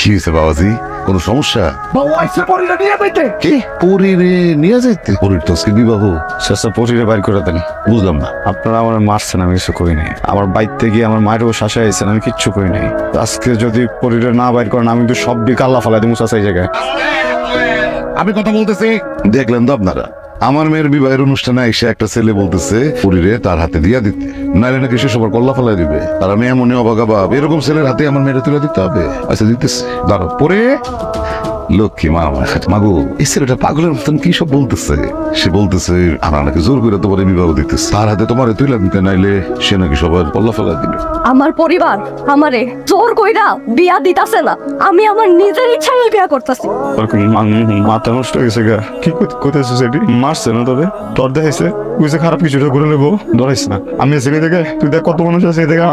কি হয়েছে বাবাজি, কোনো সমস্যা? কি পরীরে নিয়ে যাইতে? পরীর তো আজকে বিবাহ। শেষে পরিরে বাইর করে দেন। বুঝলাম না। আপনারা আমার মারছেন, আমি কিছু করি নাই। আমার বাইতে গিয়ে আমার মায়ের ও শাসা আইছেন, আমি কিচ্ছু করি নাই। আজকে যদি পরিরে না বাইর করেন আমি তো সব দিকে আল্লাহ ফালাই দিমু চাচা এই জায়গায়। আমি কথা বলতেছি, দেখলেন তো আপনারা, আমার মেয়ের বিবাহের অনুষ্ঠানে এসে একটা ছেলে বলতেছে পরীরে তার হাতে দিয়া দিতে, নাইলে নাকি সে সবার কল্লা ফেলাই দিবে। আর আমি এমনই অবাগা বাপ, এরকম ছেলের হাতে আমার মেয়েটা তুলে দিতে হবে? আচ্ছা দিতেছে, দাঁড়ো। পরে লক্ষ্মী মা আমার মাগো, এই ছেলেটা পাগলের মতন কি সব বলতেছে। সে বলতেছে আমরা নাকি জোর করে তোমার বিবাহ দিতেছে, তার হাতে তোমার তুলে দিতে, নাইলে সে নাকি সবার কল্লা ফেলাই দিবে। আমার পরিবার আমারে জোর কইরা বিয়া দিতাছে না, আমি আমার নিজের ইচ্ছায় বিয়া করতেছি। মাথা নষ্ট হয়ে গেছে গা। কি করতেছে সেটি? মারছে না তবে তোর দেখাইছে বুঝে খারাপ কিছুটা করে নেবো, ধরাইস না। আমি এসে দেখে তুই দেখ কত মানুষ আছে দেখে।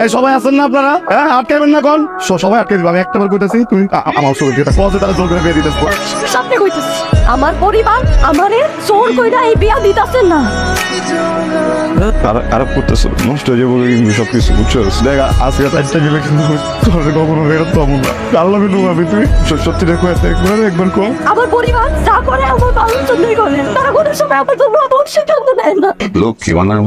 এই সবাই আছেন না আপনারা? হ্যাঁ, আটকাবেন না কোন? সবাই আটকে দিবে। আমি একটা বার কইতাছি, তুই আমার সঙ্গে তারা জোর করে বিয়ে দিতেছ। সামনে কইতেছি আমার পরিবার আমারে জোর কইরা এই বিয়া দিতাছে না। খারাপ করতেছে, নষ্ট হয়ে যাবো কিন্তু সবকিছু, বুঝছো? দেখ আজকে চারটা গেলে কিন্তু কখনো বেরোত পাবো না। আল্লাহ আমি তুই সত্যিটা কয়েছে একবার কম। আমার পরিবার যা করে আমার ভালোর জন্যই করে, তারা কোনো সময় আমার জন্য আমার সিদ্ধান্ত নেয় না। লক্ষ্মী বানার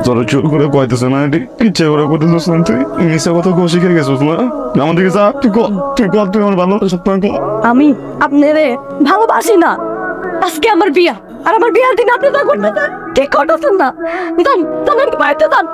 তোরা চোর করে কইতেছে না, এটি ইচ্ছে করে করতেছিস না। তুই মিশে কথা কো শিখে গেছিস না? আমার দিকে যা, তুই তুই আমার ভালো আমি আপনারে ভালোবাসি না। আজকে আমার বিয়া, আর আমার বিয়ার দিন আপনি তা করতে চান, ঠিক করতেছেন না। যান, আমি বাড়িতে যান।